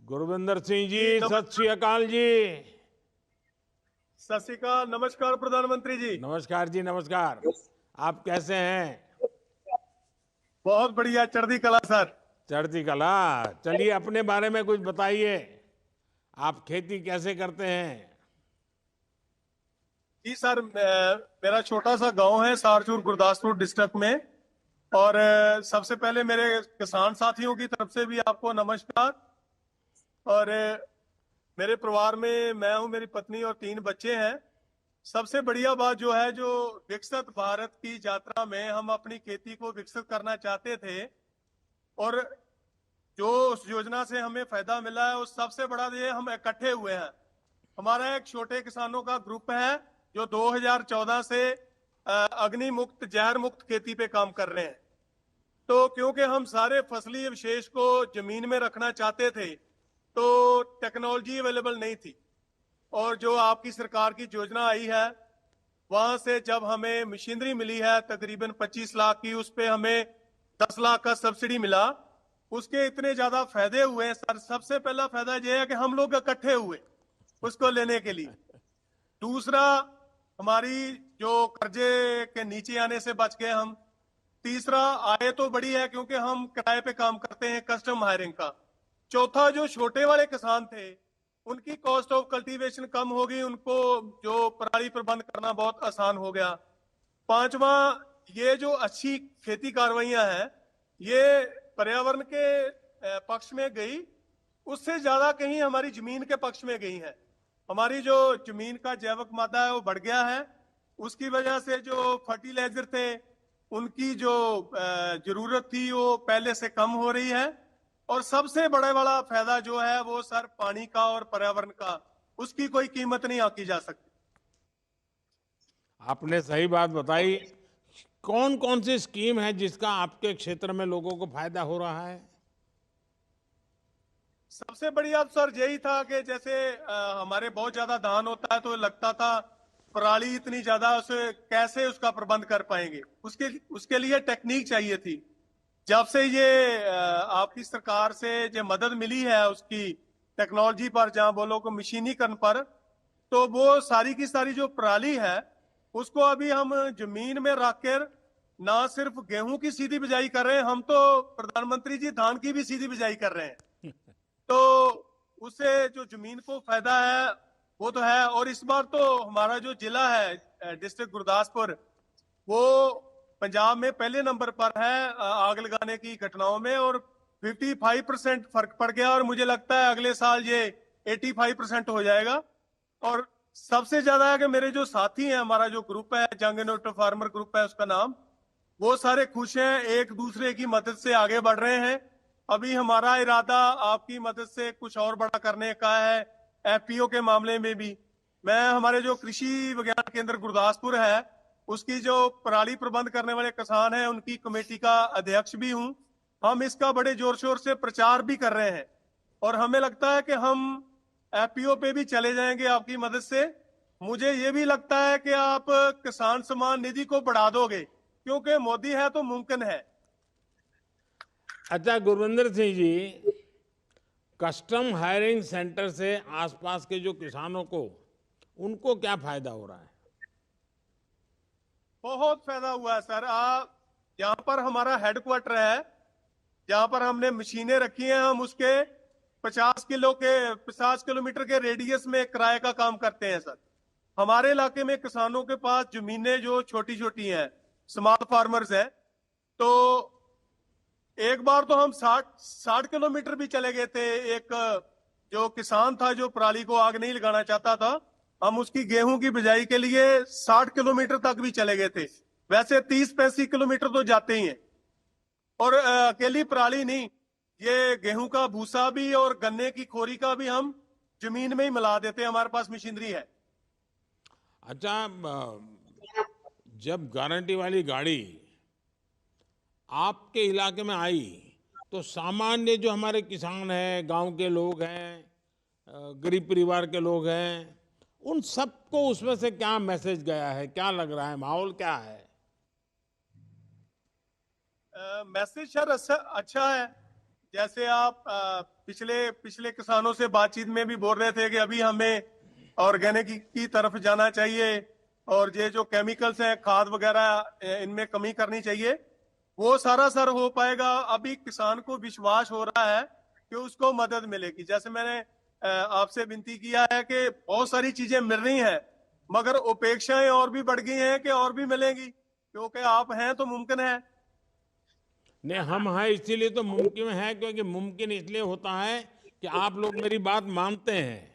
गुरविंदर सिंह जी, जी, सत श्री अकाल जी। सत श्री अकाल। नमस्कार प्रधानमंत्री जी। नमस्कार जी, नमस्कार। आप कैसे हैं? बहुत बढ़िया, चढ़ती कला सर। चढ़ती कला। चलिए, अपने बारे में कुछ बताइए। आप खेती कैसे करते हैं? जी सर, मेरा छोटा सा गांव है सारचूर, गुरदासपुर डिस्ट्रिक्ट में। और सबसे पहले मेरे किसान साथियों की तरफ से भी आपको नमस्कार। और मेरे परिवार में मैं हूं, मेरी पत्नी और 3 बच्चे हैं। सबसे बढ़िया बात जो है, जो विकसित भारत की यात्रा में हम अपनी खेती को विकसित करना चाहते थे, और जो उस योजना से हमें फायदा मिला है, उस सबसे बड़ा ये हम इकट्ठे हुए हैं। हमारा एक छोटे किसानों का ग्रुप है जो 2014 से अग्नि मुक्त, जहर मुक्त खेती पे काम कर रहे हैं। तो क्योंकि हम सारे फसली अवशेष को जमीन में रखना चाहते थे, तो टेक्नोलॉजी अवेलेबल नहीं थी। और जो आपकी सरकार की योजना आई है, वहां से जब हमें मशीनरी मिली है तकरीबन 25 लाख की, उस पे हमें 10 लाख का सब्सिडी मिला। उसके इतने ज्यादा फायदे हुए हैं सर। सबसे पहला फायदा यह है कि हम लोग इकट्ठे हुए उसको लेने के लिए। दूसरा, हमारी जो कर्जे के नीचे आने से बच गए हम। तीसरा, आय तो बड़ी है क्योंकि हम किराए पे काम करते हैं, कस्टम हायरिंग का। चौथा, जो छोटे वाले किसान थे, उनकी कॉस्ट ऑफ कल्टीवेशन कम हो गई, उनको जो पराली प्रबंध करना बहुत आसान हो गया। पांचवा, ये जो अच्छी खेती कार्रवाइयां हैं, ये पर्यावरण के पक्ष में गई, उससे ज्यादा कहीं हमारी जमीन के पक्ष में गई है। हमारी जो जमीन का जैविक मादा है वो बढ़ गया है। उसकी वजह से जो फर्टिलाइजर थे, उनकी जो जरूरत थी वो पहले से कम हो रही है। और सबसे बड़ा वाला फायदा जो है वो सर, पानी का और पर्यावरण का, उसकी कोई कीमत नहीं आकी जा सकती। आपने सही बात बताई। कौन कौन सी स्कीम है जिसका आपके क्षेत्र में लोगों को फायदा हो रहा है? सबसे बढ़िया अवसर यही था कि जैसे हमारे बहुत ज्यादा धान होता है, तो लगता था पराली इतनी ज्यादा, उसे कैसे उसका प्रबंध कर पाएंगे। उसके उसके लिए टेक्निक चाहिए थी। जब से ये आपकी सरकार से जो मदद मिली है उसकी टेक्नोलॉजी पर, जहां बोलो को मशीनीकरण पर, तो वो सारी की सारी जो पराली है, उसको अभी हम जमीन में रखकर ना सिर्फ गेहूं की सीधी बिजाई कर रहे हैं, हम तो प्रधानमंत्री जी धान की भी सीधी बिजाई कर रहे हैं। तो उससे जो जमीन को फायदा है वो तो है। और इस बार तो हमारा जो जिला है डिस्ट्रिक्ट गुरदासपुर, वो पंजाब में पहले नंबर पर है आग लगाने की घटनाओं में। और 55% फर्क पड़ गया, और मुझे लगता है अगले साल ये 85% हो जाएगा। और सबसे ज्यादा है कि मेरे जो साथी हैं, हमारा जो ग्रुप है, जंग इनोवेटिव फार्मर ग्रुप है उसका नाम, वो सारे खुश हैं, एक दूसरे की मदद से आगे बढ़ रहे हैं। अभी हमारा इरादा आपकी मदद से कुछ और बड़ा करने का है, एफपीओ के मामले में भी। मैं हमारे जो कृषि विज्ञान केंद्र गुरदासपुर है, उसकी जो पराली प्रबंध करने वाले किसान हैं, उनकी कमेटी का अध्यक्ष भी हूं। हम इसका बड़े जोर शोर से प्रचार भी कर रहे हैं, और हमें लगता है कि हम एफपीओ पे भी चले जाएंगे आपकी मदद से। मुझे ये भी लगता है कि आप किसान सम्मान निधि को बढ़ा दोगे, क्योंकि मोदी है तो मुमकिन है। अच्छा Gurvinder Singh ji, custom hiring centre से आसपास के जो किसानों को, उनको क्या फायदा हो रहा है? बहुत फायदा हुआ है सर। आप यहाँ पर हमारा हेडक्वार्टर है, जहां पर हमने मशीनें रखी हैं, हम उसके 50 किलोमीटर के रेडियस में किराए का काम करते हैं सर। हमारे इलाके में किसानों के पास जमीनें जो छोटी छोटी हैं, स्मॉल फार्मर्स हैं, तो एक बार तो हम 60 किलोमीटर भी चले गए थे। एक जो किसान था जो पराली को आग नहीं लगाना चाहता था, हम उसकी गेहूं की बिजाई के लिए 60 किलोमीटर तक भी चले गए थे। वैसे 30-35 किलोमीटर तो जाते ही हैं। और अकेली पराली नहीं, ये गेहूं का भूसा भी और गन्ने की खोरी का भी हम जमीन में ही मिला देते हैं, हमारे पास मशीनरी है। अच्छा, जब गारंटी वाली गाड़ी आपके इलाके में आई, तो सामान्य जो हमारे किसान हैं, गांव के लोग हैं, गरीब परिवार के लोग हैं, उन सबको उसमें से क्या मैसेज गया है? क्या लग रहा है, माहौल क्या है? मैसेज सर अच्छा है। जैसे आप पिछले किसानों से बातचीत में भी बोल रहे थे कि अभी हमें ऑर्गेनिक की तरफ जाना चाहिए और ये जो केमिकल्स हैं खाद वगैरह इनमें कमी करनी चाहिए। वो सारा सर हो पाएगा अभी किसान को विश्वास हो रहा है कि उसको मदद मिलेगी। जैसे मैंने आपसे विनती किया है कि बहुत सारी चीजें मिल रही हैं मगर अपेक्षाएं और भी बढ़ गई हैं कि और भी मिलेंगी, क्योंकि आप हैं तो मुमकिन है। नहीं, हम हैं इसीलिए तो मुमकिन है, क्योंकि मुमकिन इसलिए होता है कि आप लोग मेरी बात मानते हैं।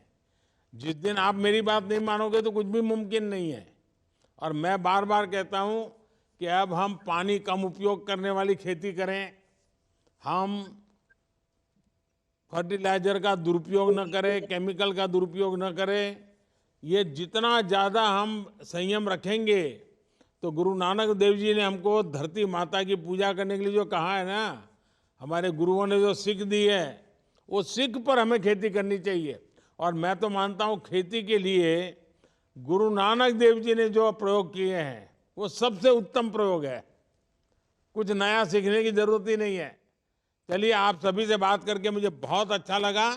जिस दिन आप मेरी बात नहीं मानोगे तो कुछ भी मुमकिन नहीं है। और मैं बार बार कहता हूं कि अब हम पानी कम उपयोग करने वाली खेती करें, हम फर्टिलाइजर का दुरुपयोग न करें, केमिकल का दुरुपयोग न करें। ये जितना ज़्यादा हम संयम रखेंगे, तो गुरु नानक देव जी ने हमको धरती माता की पूजा करने के लिए जो कहा है ना, हमारे गुरुओं ने जो सीख दी है, वो सीख पर हमें खेती करनी चाहिए। और मैं तो मानता हूँ खेती के लिए गुरु नानक देव जी ने जो प्रयोग किए हैं वो सबसे उत्तम प्रयोग है। कुछ नया सीखने की जरूरत ही नहीं है। चलिए, आप सभी से बात करके मुझे बहुत अच्छा लगा।